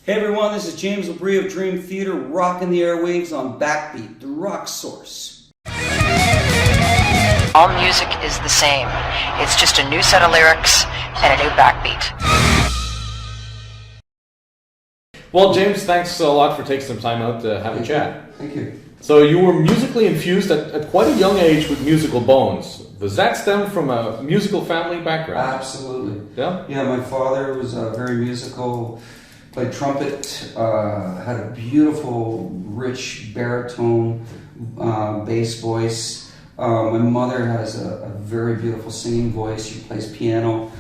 Hey everyone, this is James Labrie of Dream Theater, rocking the airwaves on Backbeat, the rock source. All music is the same. It's just a new set of lyrics and a new backbeat. Well, James, thanks a lot for taking some time out to have a chat. Thank you. So you were musically infused at quite a young age with musical bones. Does that stem from a musical family background? Absolutely. Yeah? Yeah, my father was very musical, played trumpet, had a beautiful, rich baritone bass voice. My mother has a very beautiful singing voice. She plays piano.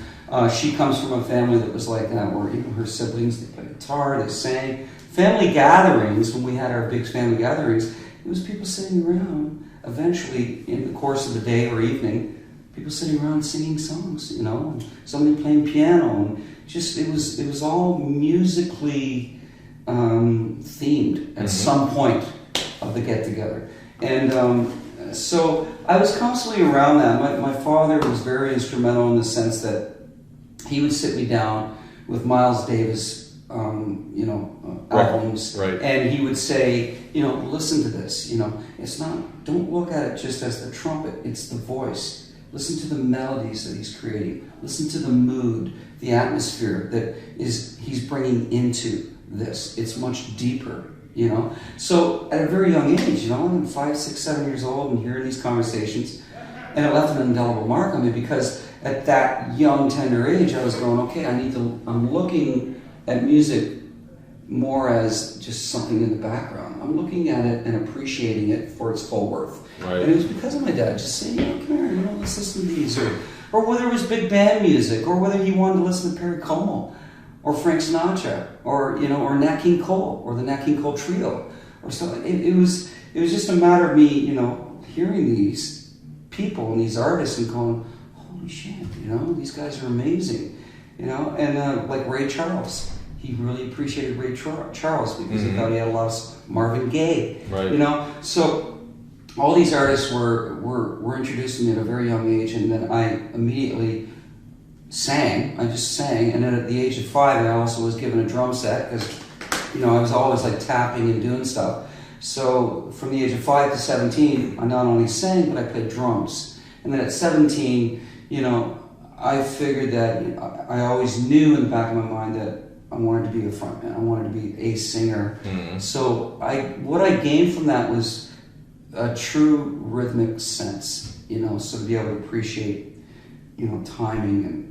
She comes from a family that was like that, where even her siblings, they played guitar, they sang. Family gatherings, when we had our big family gatherings, it was people sitting around, eventually in the course of the day or evening, people sitting around singing songs, you know, and somebody playing piano, and just it was all musically themed at some point of the get-together. And so I was constantly around that. My father was very instrumental in the sense that he would sit me down with Miles Davis albums, right. And he would say, listen to this, don't look at it just as the trumpet, it's the voice. Listen to the melodies that he's creating. Listen to the mood, the atmosphere that he's bringing into this. It's much deeper, So at a very young age, I'm 5, 6, 7 years old and hearing these conversations, and it left an indelible mark on me because at that young, tender age, I was going, okay, I'm looking at music more as just something in the background. I'm looking at it and appreciating it for its full worth. Right. And it was because of my dad just saying, come here, let's listen to these. Or whether it was big band music, or whether he wanted to listen to Perry Como, or Frank Sinatra, or Nat King Cole, or the Nat King Cole Trio, or something. It was just a matter of me, hearing these people and these artists and going, holy shit, these guys are amazing, and like Ray Charles. He really appreciated Ray Charles because he thought he had a lot of Marvin Gaye, right. So all these artists were introduced to me at a very young age, and then I immediately sang. I just sang, and then at the age of 5, I also was given a drum set because, I was always like tapping and doing stuff. So from the age of 5 to 17, I not only sang, but I played drums. And then at 17, I figured that I always knew in the back of my mind that I wanted to be a frontman. I wanted to be a singer. Mm-hmm. So what I gained from that was a true rhythmic sense, so to be able to appreciate, timing and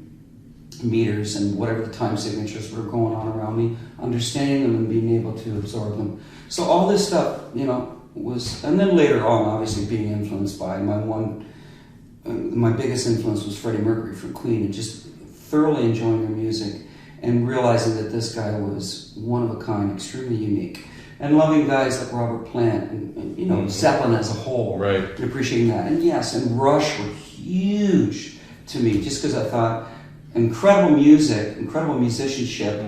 meters and whatever the time signatures were going on around me, understanding them and being able to absorb them. So all this stuff, was, and then later on, obviously being influenced by my biggest influence was Freddie Mercury from Queen, and just thoroughly enjoying their music and realizing that this guy was one of a kind, extremely unique. And loving guys like Robert Plant and Zeppelin as a whole, right. And appreciating that. And yes, and Rush were huge to me, just because I thought incredible music, incredible musicianship,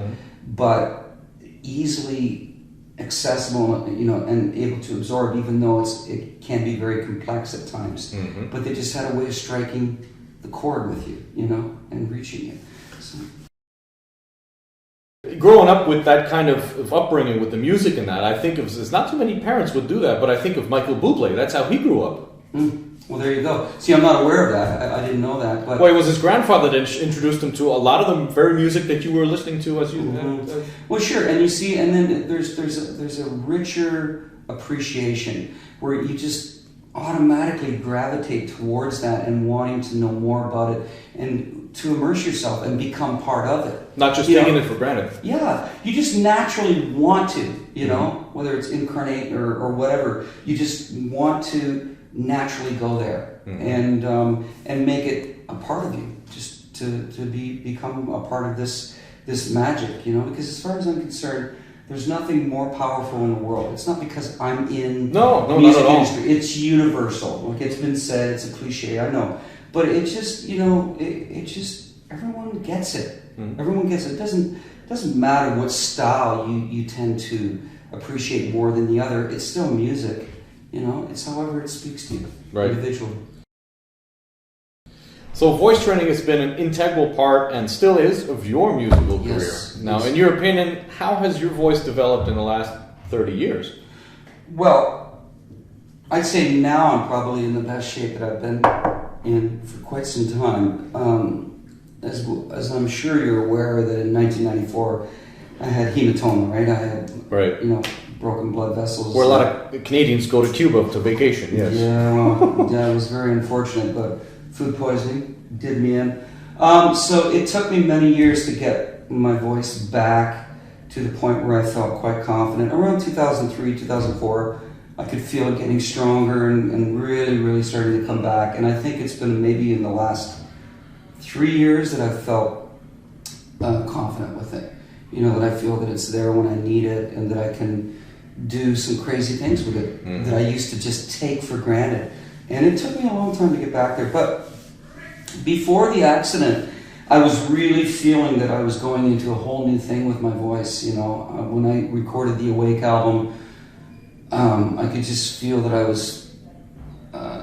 but easily accessible, and able to absorb, even though it can be very complex at times. Mm-hmm. But they just had a way of striking the chord with you, and reaching it. So. Growing up with that kind of upbringing with the music and that, I think there's not too many parents would do that, but I think of Michael Bublé. That's how he grew up. Well, there you go. See, I'm not aware of that. I didn't know that. But well, it was his grandfather that introduced him to a lot of the very music that you were listening to as you. Well, sure, and you see, and then there's a richer appreciation where you just automatically gravitate towards that and wanting to know more about it and to immerse yourself and become part of it. Not just taking it for granted. Yeah, you just naturally want to, whether it's incarnate or whatever, you just want to naturally go there and make it a part of you, just to become a part of this magic, because as far as I'm concerned, there's nothing more powerful in the world. It's not because I'm in the music not at all. industry. It's universal. Like it's been said, it's a cliche, I know. But it just, it just, everyone gets it. Mm-hmm. Everyone gets it. It doesn't matter what style you tend to appreciate more than the other. It's still music. It's however it speaks to you, right. Individually. So voice training has been an integral part and still is of your musical career. Yes. Now, in your opinion, how has your voice developed in the last 30 years? Well, I'd say now I'm probably in the best shape that I've been in for quite some time. As I'm sure you're aware that in 1994 I had hematoma, right? I had, broken blood vessels. Where a lot of Canadians go to Cuba to vacation, yes. Yeah, it was very unfortunate, but food poisoning did me in. So it took me many years to get my voice back to the point where I felt quite confident. Around 2003, 2004, I could feel it getting stronger and really, really starting to come back. And I think it's been maybe in the last 3 years that I've felt confident with it. That I feel that it's there when I need it and that I can do some crazy things with it that I used to just take for granted. And it took me a long time to get back there. But before the accident, I was really feeling that I was going into a whole new thing with my voice. When I recorded the Awake album, I could just feel that I was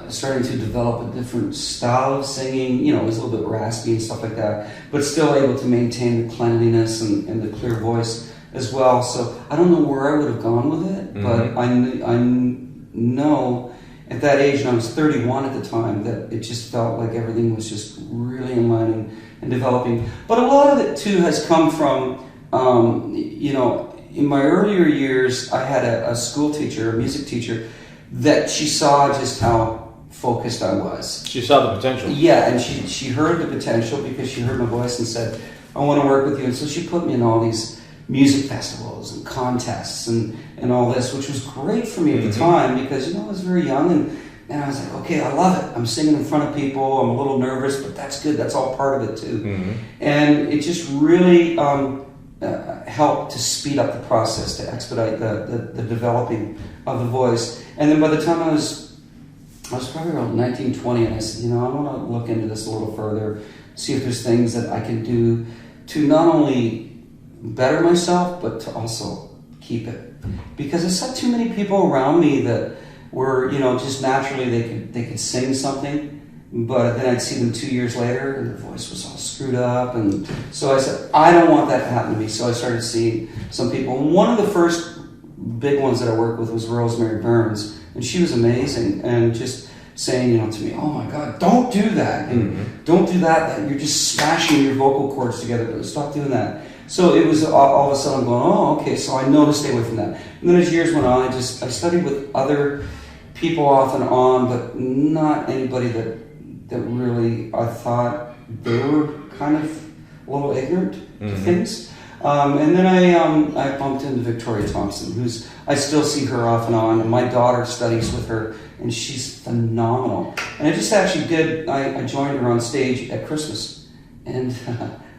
starting to develop a different style of singing. It was a little bit raspy and stuff like that, but still able to maintain the cleanliness and the clear voice as well. So I don't know where I would have gone with it, but I know at that age, and I was 31 at the time, that it just felt like everything was just really in line and developing. But a lot of it too has come from, in my earlier years, I had a school teacher, a music teacher, that she saw just how focused I was. She saw the potential. Yeah, and she heard the potential because she heard my voice and said, I want to work with you. And so she put me in all these music festivals and contests and all this, which was great for me at the time because, I was very young and I was like, okay, I love it. I'm singing in front of people. I'm a little nervous, but that's good. That's all part of it too. And it just really helped to speed up the process, to expedite the developing of the voice. And then by the time I was probably around 19, 20, and I said, I want to look into this a little further, see if there's things that I can do to not only better myself, but to also keep it. Because I saw too many people around me that were, just naturally they could sing something, but then I'd see them 2 years later and their voice was all screwed up. And so I said, I don't want that to happen to me. So I started seeing some people. And one of the first big ones that I worked with was Rosemary Burns, and she was amazing, and just saying, to me, oh my God, don't do that, and don't do that, you're just smashing your vocal cords together, stop doing that. So it was all of a sudden I'm going, oh, okay, so I know to stay away from that. And then as years went on, I studied with other people off and on, but not anybody that really, I thought they were kind of a little ignorant to things. And then I bumped into Victoria Thompson, who's, I still see her off and on, and my daughter studies with her, and she's phenomenal. And I just actually I joined her on stage at Christmas, and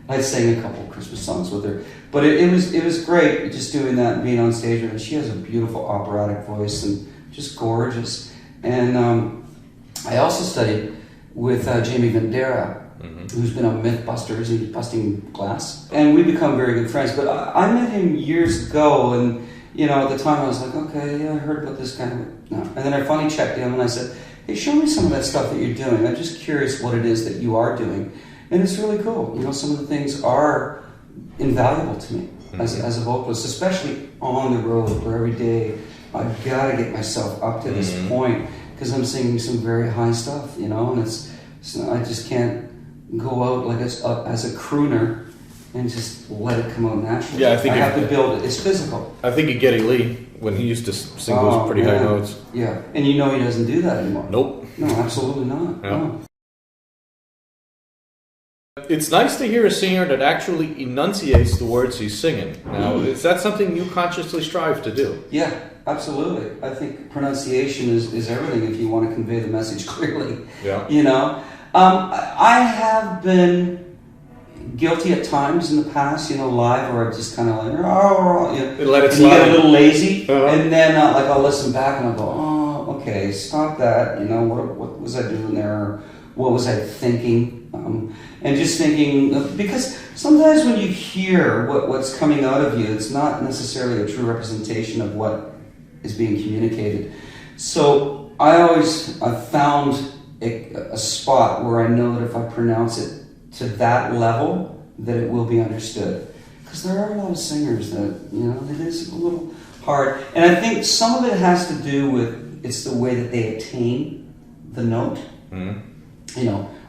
I sang a couple of Christmas songs with her. But it was great just doing that and being on stage with her. She has a beautiful operatic voice and just gorgeous. And I also studied with Jamie Vendera, who's been on Mythbusters, and he's busting glass. And we become very good friends. But I met him years ago, and at the time I was like, okay, yeah, I heard about this kind of... No. And then I finally checked him and I said, hey, show me some of that stuff that you're doing. I'm just curious what it is that you are doing. And it's really cool. Some of the things are invaluable to me as a vocalist, especially on the road where every day I've got to get myself up to this point because I'm singing some very high stuff, and I just can't go out like as a crooner and just let it come out naturally. Yeah, I have to build it. It's physical. I think of Geddy Lee when he used to sing those pretty high notes. Yeah, and he doesn't do that anymore. Nope. No, absolutely not. Yeah. No. It's nice to hear a singer that actually enunciates the words he's singing. Now, is that something you consciously strive to do? Yeah, absolutely. I think pronunciation is everything if you want to convey the message clearly. Yeah. I have been guilty at times in the past, live, where I just kind of like, let it slide. You get a little lazy, and then I'll listen back and I'll go, oh, okay, stop that. What was I doing there? What was I thinking? And just thinking, because sometimes when you hear what's coming out of you, it's not necessarily a true representation of what is being communicated. So I've found a spot where I know that if I pronounce it to that level, that it will be understood. Because there are a lot of singers that, it is a little hard. And I think some of it has to do with, it's the way that they attain the note.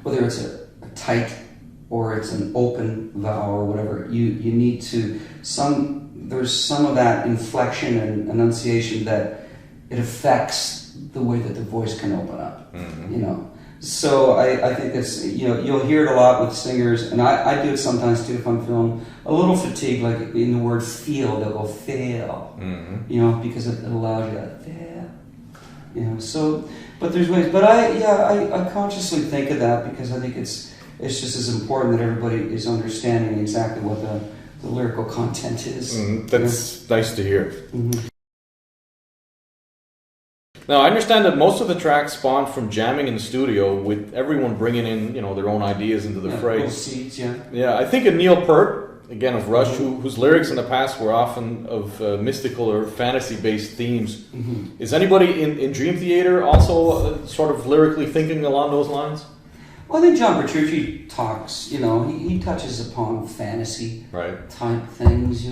Whether it's a tight or it's an open vowel or whatever, you need to, there's some of that inflection and enunciation that it affects the way that the voice can open up, So I think it's, you'll hear it a lot with singers, and I do it sometimes too if I'm feeling a little fatigued, like in the word feel, they'll go fail, because it allows you to fail, so, but there's ways, but I consciously think of that because I think it's just as important that everybody is understanding exactly what the lyrical content is. That's nice to hear. Now, I understand that most of the tracks spawned from jamming in the studio with everyone bringing in, their own ideas into the phrase. Seeds, Yeah, I think of Neil Peart, again of Rush, whose lyrics in the past were often of mystical or fantasy-based themes. Is anybody in Dream Theater also sort of lyrically thinking along those lines? Well, I think John Petrucci talks, he touches upon fantasy type things,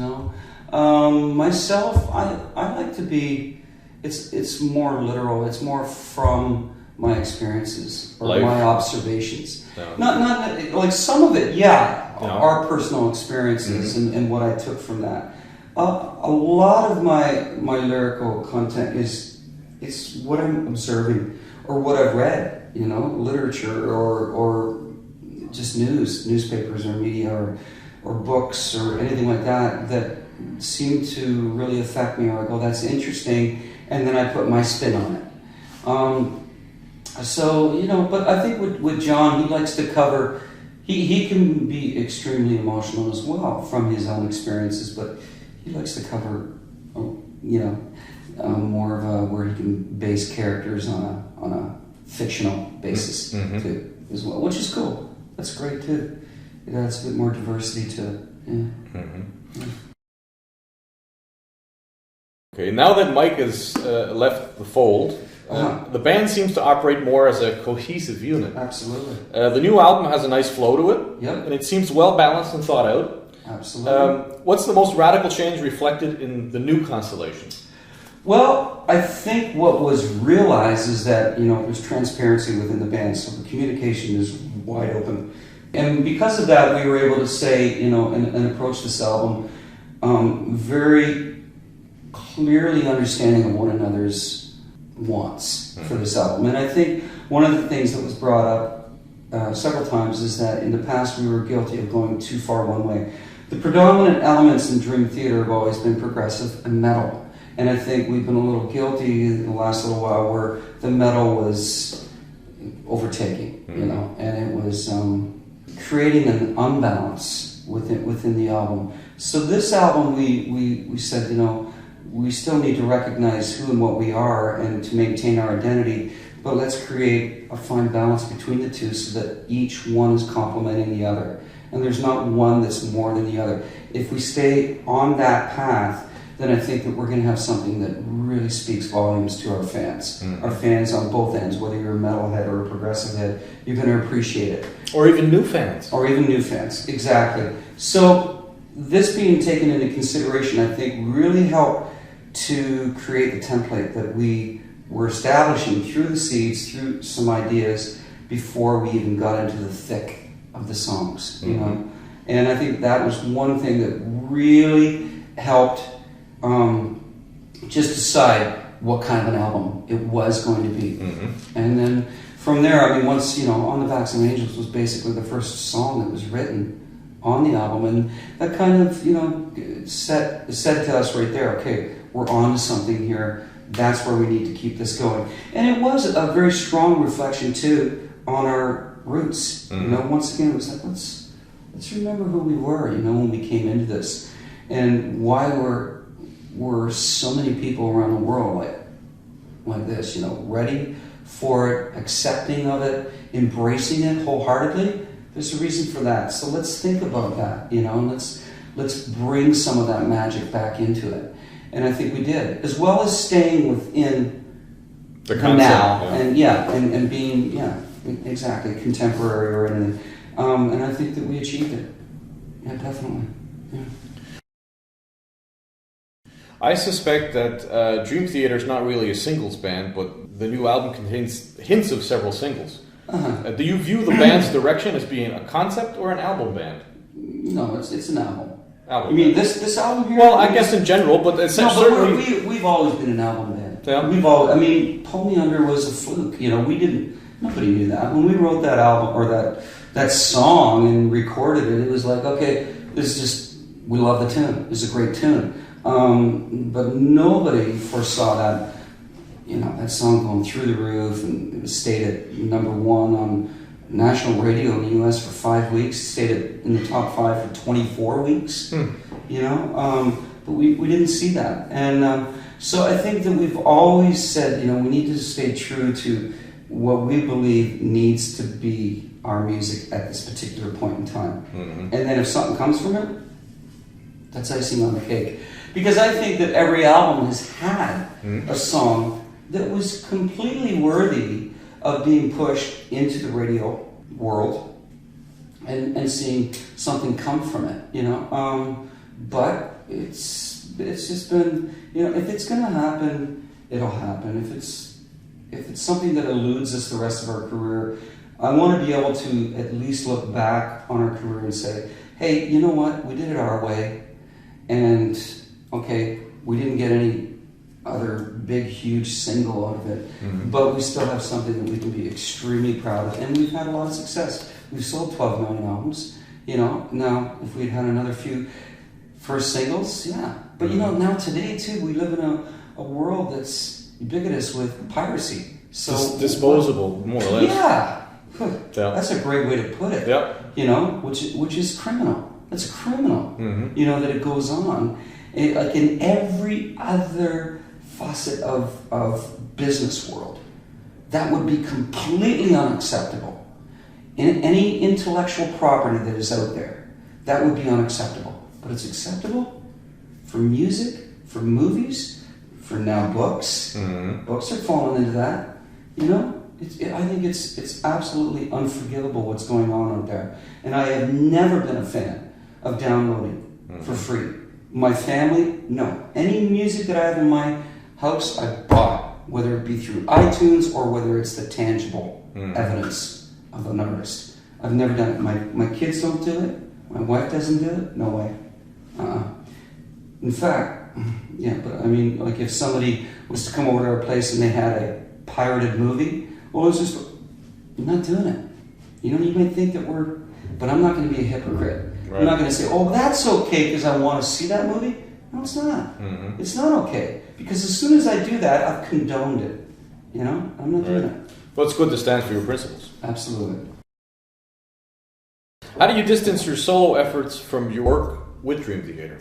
Myself, I like to be, it's more literal, it's more from my experiences or my observations. Not like some of it, are personal experiences and what I took from that. A lot of my lyrical content it's what I'm observing or what I've read. Literature or just newspapers or media or books or anything like that seem to really affect me, or I go, that's interesting, and then I put my spin on it. But I think with John, he likes to cover, he can be extremely emotional as well from his own experiences, but he likes to cover, more of where he can base characters on a fictional basis too, as well, which is cool. That's great too. It adds a bit more diversity to it. Okay, now that Mike has left the fold, the band seems to operate more as a cohesive unit. Absolutely. The new album has a nice flow to it, Yep. and it seems well balanced and thought out. Absolutely. What's the most radical change reflected in the new constellation? Well, I think what was realized is that, there's transparency within the band, so the communication is wide open. And because of that, we were able to say, and approach this album very clearly understanding of one another's wants for this album. And I think one of the things that was brought up several times is that in the past we were guilty of going too far one way. The predominant elements in Dream Theater have always been progressive and metal. And I think we've been a little guilty in the last little while where the metal was overtaking, and it was creating an unbalance within the album. So this album, we said, we still need to recognize who and what we are and to maintain our identity, but let's create a fine balance between the two so that each one is complementing the other. And there's not one that's more than the other. If we stay on that path, then I think that we're going to have something that really speaks volumes to our fans. Our fans on both ends, whether you're a metalhead or a progressive head, you're going to appreciate it. Or even new fans. Exactly. So this being taken into consideration, I think really helped to create the template that we were establishing through the seeds, through some ideas, before we even got into the thick of the songs, And I think that was one thing that really helped just decide what kind of an album it was going to be. And then from there, once, On the Backs of Angels was basically the first song that was written on the album, and that kind of, said to us right there, okay, we're on to something here, that's where we need to keep this going. And it was a very strong reflection, too, on our roots. Once again, it was like, let's remember who we were, when we came into this, and why were so many people around the world like this, ready for it, accepting of it, embracing it wholeheartedly. There's a reason for that. So let's think about that, and let's bring some of that magic back into it. And I think we did, as well as staying within the concept, now, and being exactly contemporary or anything. And I think that we achieved it. Yeah, definitely. Yeah. I suspect that Dream Theater is not really a singles band, but the new album contains hints of several singles. Do you view the band's direction as being a concept or an album band? No, it's an album. Album. You mean this album here? Well, I guess in general, but it's certainly we've always been an album band. Yeah. I mean, Pull Me Under was a fluke. Nobody knew that. When we wrote that album or that song and recorded it, it was like, okay, this is just, we love the tune. It's a great tune. But nobody foresaw that, that song going through the roof, and it was stayed at number one on national radio in the U.S. for 5 weeks, stayed in the top 5 for 24 weeks, but we didn't see that. And so I think that we've always said, we need to stay true to what we believe needs to be our music at this particular point in time. Mm-hmm. And then if something comes from it, that's icing on the cake. Because I think that every album has had a song that was completely worthy of being pushed into the radio world and seeing something come from it, but it's just been, if it's going to happen, it'll happen. If it's something that eludes us the rest of our career, I want to be able to at least look back on our career and say, hey, you know what, we did it our way, and okay, we didn't get any other big, huge single out of it, but we still have something that we can be extremely proud of, and we've had a lot of success. We've sold 12 million albums, now if we'd had another few first singles, but now today too, we live in a world that's ubiquitous with piracy. So disposable, more or less. Yeah. That's a great way to put it. Yep. Which is criminal. That's criminal. That it goes on. Like in every other facet of business world, that would be completely unacceptable. In any intellectual property that is out there, that would be unacceptable. But it's acceptable for music, for movies, for now books. Books are falling into that. I think it's absolutely unforgivable what's going on out there. And I have never been a fan of downloading for free. My family, no. Any music that I have in my house, I bought, whether it be through iTunes or whether it's the tangible evidence of an artist. I've never done it. My kids don't do it. My wife doesn't do it. No way. In fact, but I mean, like if somebody was to come over to our place and they had a pirated movie, well, it's just, I'm not doing it. You might think that but I'm not going to be a hypocrite. Right. I'm not going to say, oh, that's okay because I want to see that movie. No, it's not. It's not okay. Because as soon as I do that, I've condoned it. I'm not doing it. Well, it's good to stand for your principles. Absolutely. How do you distance your solo efforts from your work with Dream Theater?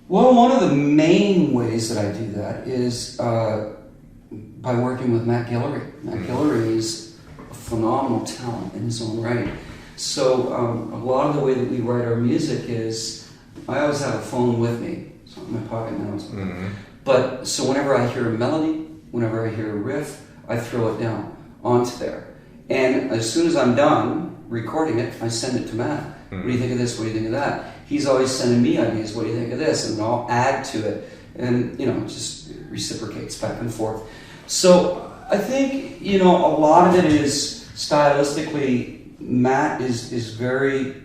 Well, one of the main ways that I do that is by working with Matt Guillory. Matt Guillory is a phenomenal talent in his own right. So a lot of the way that we write our music is, I always have a phone with me. It's not in my pocket now. But so whenever I hear a melody, whenever I hear a riff, I throw it down onto there. And as soon as I'm done recording it, I send it to Matt. What do you think of this? What do you think of that? He's always sending me ideas. What do you think of this? And I'll add to it. And, it just reciprocates back and forth. So I think, a lot of it is stylistically, Matt is very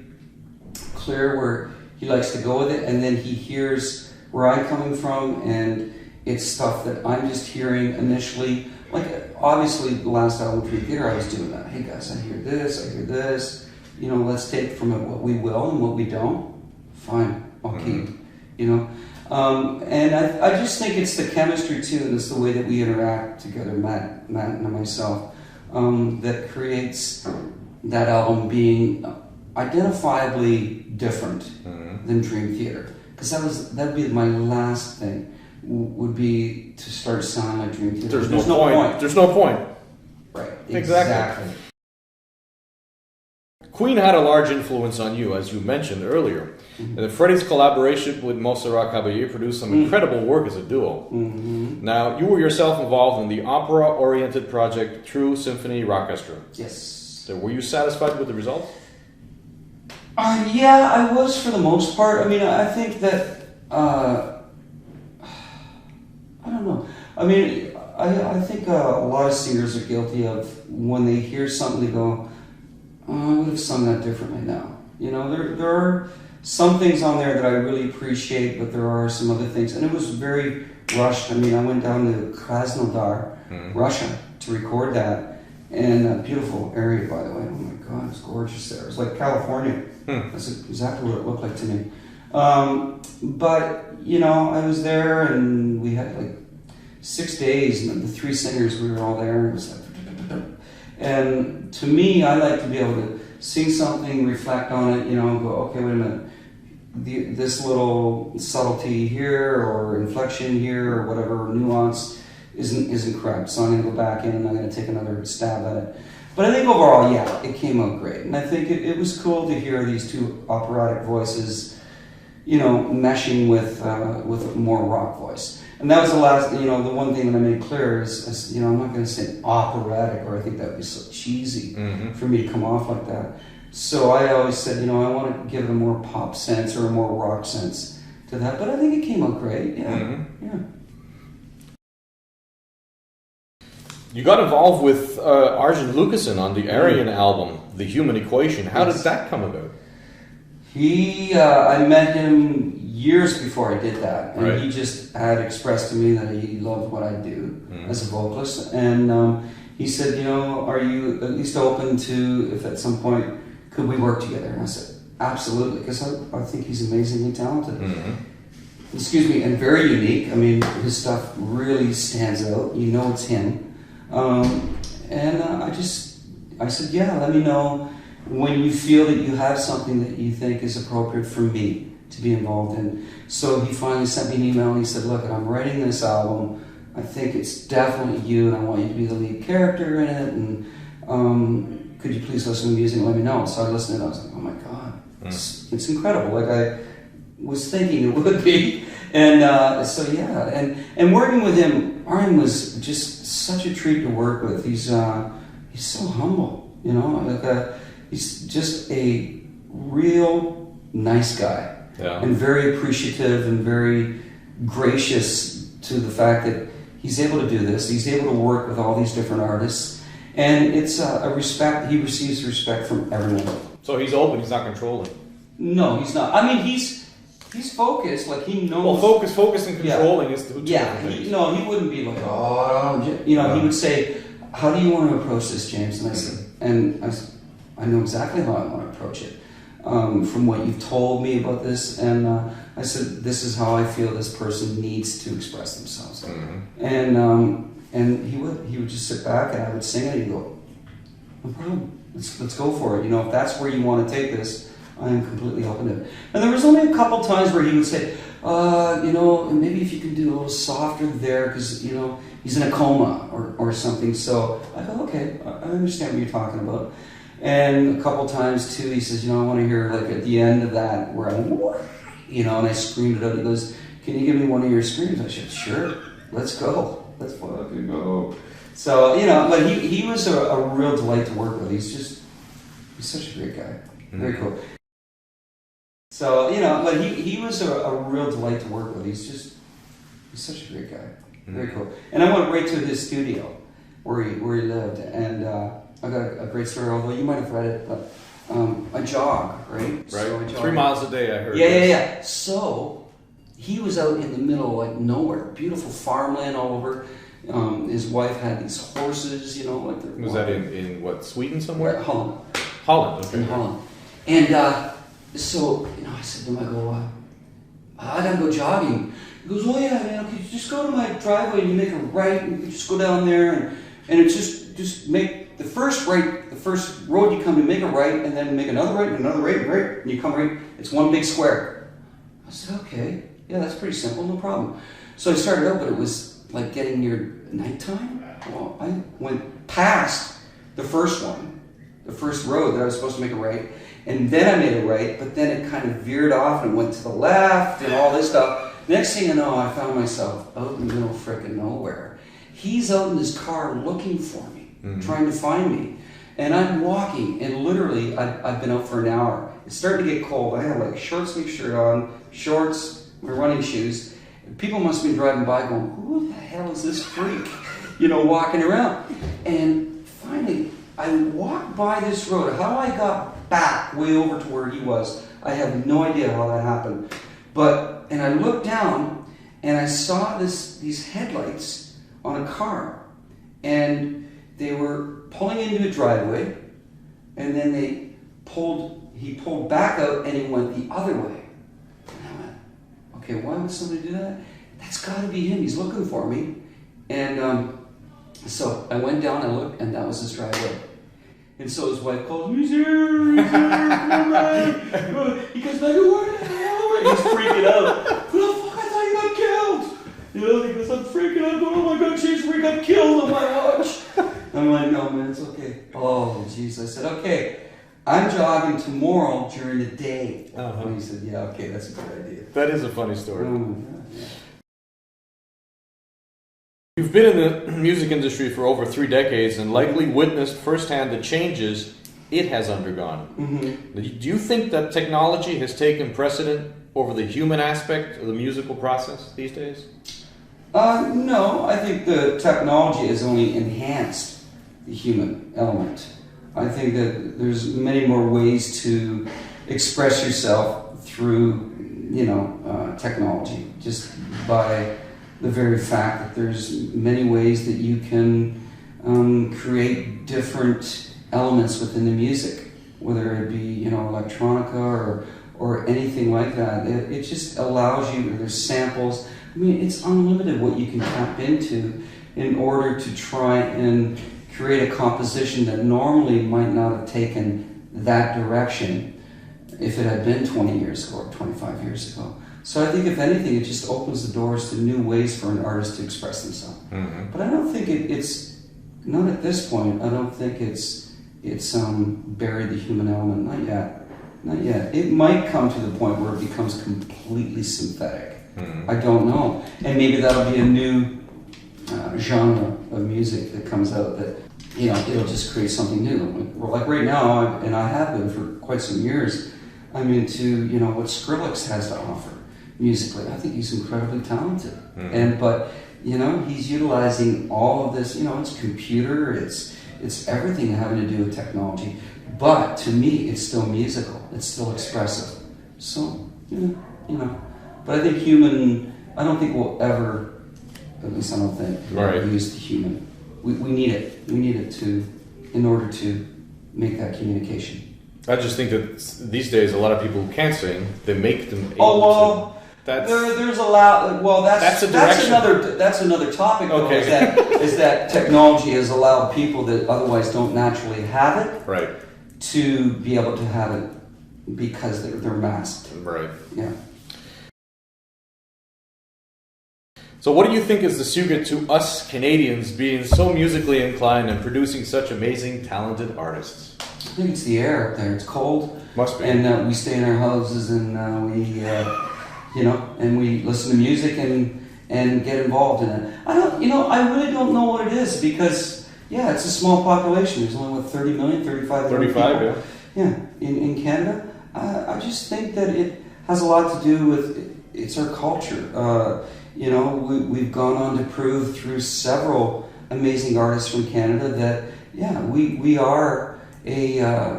clear where he likes to go with it, and then he hears where I'm coming from, and it's stuff that I'm just hearing initially. Like, obviously, the last album, Dream Theater, I was doing that. Hey guys, I hear this. Let's take from it what we will and what we don't. Fine, I'll keep. And I just think it's the chemistry too, and it's the way that we interact together, Matt and myself, that creates that album being identifiably different than Dream Theater. Because that'd be my last thing, would be to start sounding like Dream Theater. There's no point. There's no point. Right. Exactly. Queen had a large influence on you, as you mentioned earlier. And then Freddie's collaboration with Montserrat Caballé produced some incredible work as a duo. Now, you were yourself involved in the opera-oriented project True Symphony Rockestra. Yes. So were you satisfied with the results? Yeah, I was for the most part. I mean, I think that, I don't know. I mean, I think a lot of singers are guilty of when they hear something, they go, oh, I would have sung that differently now. You know, there are some things on there that I really appreciate, but there are some other things. And it was very rushed. I mean, I went down to Krasnodar, Russia, to record that. And a beautiful area, by the way. Oh my God, it's gorgeous there. It's like California. That's exactly what it looked like to me. But, you know, I was there and we had like 6 days, and the 3 singers, we were all there. And it was like, and to me, I like to be able to sing something, reflect on it, you know, and go, okay, wait a minute. This little subtlety here or inflection here or whatever nuance isn't correct, so I'm going to go back in and I'm going to take another stab at it. But I think overall, yeah, it came out great. And I think it was cool to hear these 2 operatic voices, you know, meshing with a more rock voice. And that was the last, you know, the one thing that I made clear is, you know, I'm not going to say operatic, or I think that would be so cheesy for me to come off like that. So I always said, you know, I want to give it a more pop sense or a more rock sense to that. But I think it came out great, yeah. You got involved with Arjen Lucassen on the Aryan album, The Human Equation. How did that come about? I met him years before I did that, and he just had expressed to me that he loved what I do as a vocalist, and he said, you know, are you at least open to, if at some point, could we work together? And I said, absolutely, because I think he's amazingly talented. Excuse me, and very unique. I mean, his stuff really stands out. You know it's him. I said, yeah, let me know when you feel that you have something that you think is appropriate for me to be involved in. So he finally sent me an email and he said, look, I'm writing this album. I think it's definitely you and I want you to be the lead character in it. And could you please listen to the music and let me know? So I listened and I was like, oh my God, it's incredible. Like I was thinking it would be. And so yeah, and working with him, Arjen was just such a treat to work with. He's so humble, you know. Like he's just a real nice guy, and very appreciative and very gracious to the fact that he's able to do this. He's able to work with all these different artists, and it's a respect. He receives respect from everyone. So he's open. He's not controlling. No, he's not. I mean, he's focused, like he knows. Well, focus and controlling is two different things. He wouldn't be like, you know, he would say, how do you want to approach this, James? And I said, I know exactly how I want to approach it. From what you've told me about this, and I said, this is how I feel this person needs to express themselves. And he would just sit back and I would sing it and he'd go, no problem, let's go for it. You know, if that's where you want to take this, I am completely open to it. And there was only a couple times where he would say, you know, maybe if you can do a little softer there, because, you know, he's in a coma or something. So I go, okay, I understand what you're talking about. And a couple times too, he says, you know, I want to hear like at the end of that where I went, what? You know, and I screamed it out. He goes, can you give me one of your screams? I said, sure, let's go. Let's fucking go. So, you know, but he was a real delight to work with. He's such a great guy. Very cool. So, you know, but he was a real delight to work with. He's such a great guy. Very cool. And I went right to his studio where he lived, and I got a great story, although you might have read it, but a jog, right? Right. So I jogged. 3 miles a day, I heard. Yeah. So he was out in the middle of like nowhere, beautiful farmland all over. His wife had these horses, you know, like was that in what, Sweden somewhere? Holland. Holland, okay. In Holland. And so, you know, I said to him, I go, I gotta go jogging. He goes, oh yeah, man, okay, just go to my driveway and you make a right, and you just go down there, and it's just make the first right, the first road you come to, make a right, and then make another right, and another right, and you come right, it's one big square. I said, okay, yeah, that's pretty simple, no problem. So I started out, but it was like getting near nighttime. Well, I went past the first one, the first road that I was supposed to make a right, and then I made a right, but then it kind of veered off and went to the left and all this stuff. Next thing you know, I found myself out in the middle of frickin' nowhere. He's out in his car looking for me, trying to find me. And I'm walking, and literally, I've been out for an hour. It's starting to get cold. I have like a short sleeve shirt on, shorts, my running shoes. And people must have been driving by going, who the hell is this freak? You know, walking around. And finally, I walked by this road. How I got back way over to where he was, I have no idea how that happened. And I looked down, and I saw these headlights on a car. And they were pulling into a driveway, and then he pulled back out, and he went the other way. And I went, okay, why would somebody do that? That's got to be him. He's looking for me. And so I went down and looked, and that was his driveway. And so his wife called me, he's here, come on. He goes, what the hell? He's freaking out. What the fuck? I thought you got killed. You know, because I'm freaking out. Oh my God, jeez, we got killed on my watch. I'm like, no, man, it's okay. Oh, jeez. I said, okay, I'm jogging tomorrow during the day. And he said, yeah, okay, that's a good idea. That is a funny story. Oh, my God, yeah. You've been in the music industry for over 3 decades and likely witnessed firsthand the changes it has undergone. Do you think that technology has taken precedent over the human aspect of the musical process these days? No, I think the technology has only enhanced the human element. I think that there's many more ways to express yourself through, technology, just by the very fact that there's many ways that you can create different elements within the music, whether it be, electronica or anything like that. It just allows you, there's samples. I mean, it's unlimited what you can tap into in order to try and create a composition that normally might not have taken that direction if it had been 20 years ago or 25 years ago. So I think, if anything, it just opens the doors to new ways for an artist to express themselves. But I don't think it's, not at this point, I don't think it's buried the human element. Not yet. It might come to the point where it becomes completely synthetic. I don't know. And maybe that'll be a new genre of music that comes out that, it'll just create something new. Like right now, and I have been for quite some years, I'm into, what Skrillex has to offer musically. I think he's incredibly talented. But he's utilizing all of this, it's computer, it's everything having to do with technology. But to me, it's still musical. It's still expressive. So, But I think I don't think we'll ever, at least I don't think, use the human. We need it. We need it in order to make that communication. I just think that these days a lot of people who can't sing, they make them able to. There's a lot. Well, that's another topic. Though, okay. is that technology has allowed people that otherwise don't naturally have it, to be able to have it because they're masked. Right. Yeah. So what do you think is the secret to us Canadians being so musically inclined and producing such amazing, talented artists? I think it's the air up there. It's cold. Must be. And we stay in our houses, and we, and we listen to music and get involved in it. I really don't know what it is because, it's a small population. There's only, 30 million, 35 million 35, people. Yeah. In Canada. I just think that it has a lot to do with, it's our culture. We've gone on to prove through several amazing artists from Canada that, we are a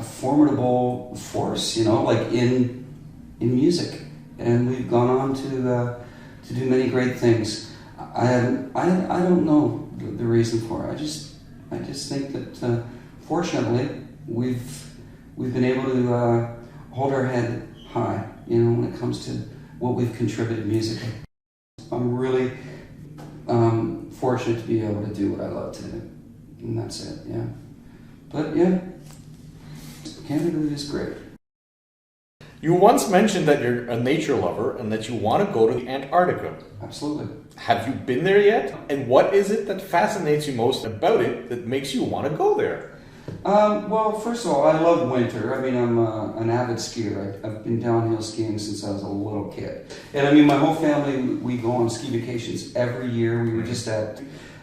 formidable force, in music, and we've gone on to do many great things. I don't know the reason for it. I just think that fortunately we've been able to hold our head high, when it comes to what we've contributed musically. I'm really fortunate to be able to do what I love to do, and that's it. Yeah, but Canada is great. You once mentioned that you're a nature lover and that you want to go to Antarctica. Absolutely. Have you been there yet? And what is it that fascinates you most about it that makes you want to go there? Well, first of all, I love winter. I mean, I'm an avid skier. I've been downhill skiing since I was a little kid. And I mean, my whole family, we go on ski vacations every year. We were just we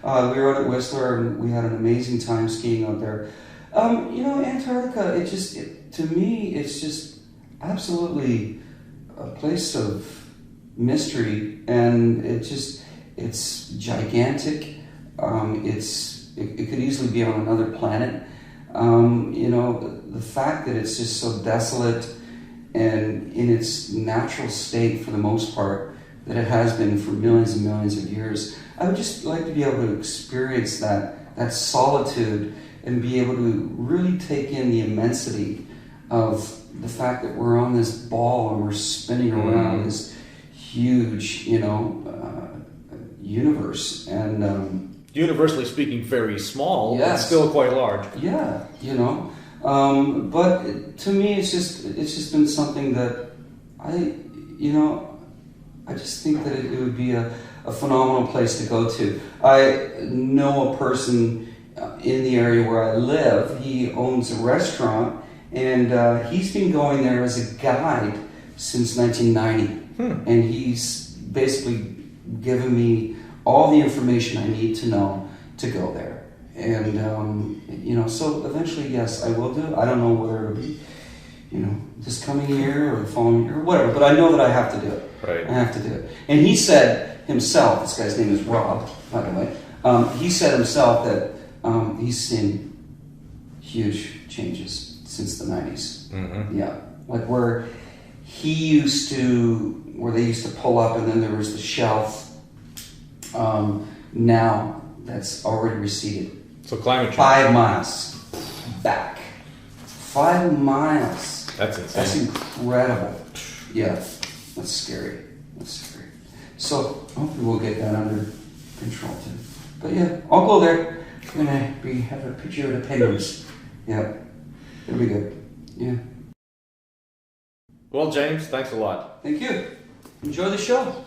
were out at Whistler, and we had an amazing time skiing out there. Antarctica, to me, it's just absolutely a place of mystery, and it's gigantic. It could easily be on another planet. The fact that it's just so desolate and in its natural state for the most part, that it has been for millions and millions of years. I would just like to be able to experience that solitude and be able to really take in the immensity of the fact that we're on this ball and we're spinning around this huge, universe. And universally speaking, very small, yes, but still quite large. Yeah, but to me, it's just been something that I just think that it would be a phenomenal place to go to. I know a person in the area where I live. He owns a restaurant, and he's been going there as a guide since 1990, and he's basically given me all the information I need to know to go there. And so eventually, yes, I will do it. I don't know whether it'll be this coming year or the following year or whatever, but I know that I have to do it. Right. I have to do it. And he said himself, this guy's name is Rob, by the way, he said himself that he's seen huge changes since the 90s. Mm-hmm. Yeah. Like where they used to pull up and then there was the shelf. Now that's already receded. So climate change. 5 miles back. 5 miles. That's insane. That's incredible. Yeah, that's scary. So hopefully we'll get that under control too. But yeah, I'll go there. I'm gonna have a picture of the penguins. Yeah, it'll be good. Yeah. Well, James, thanks a lot. Thank you. Enjoy the show.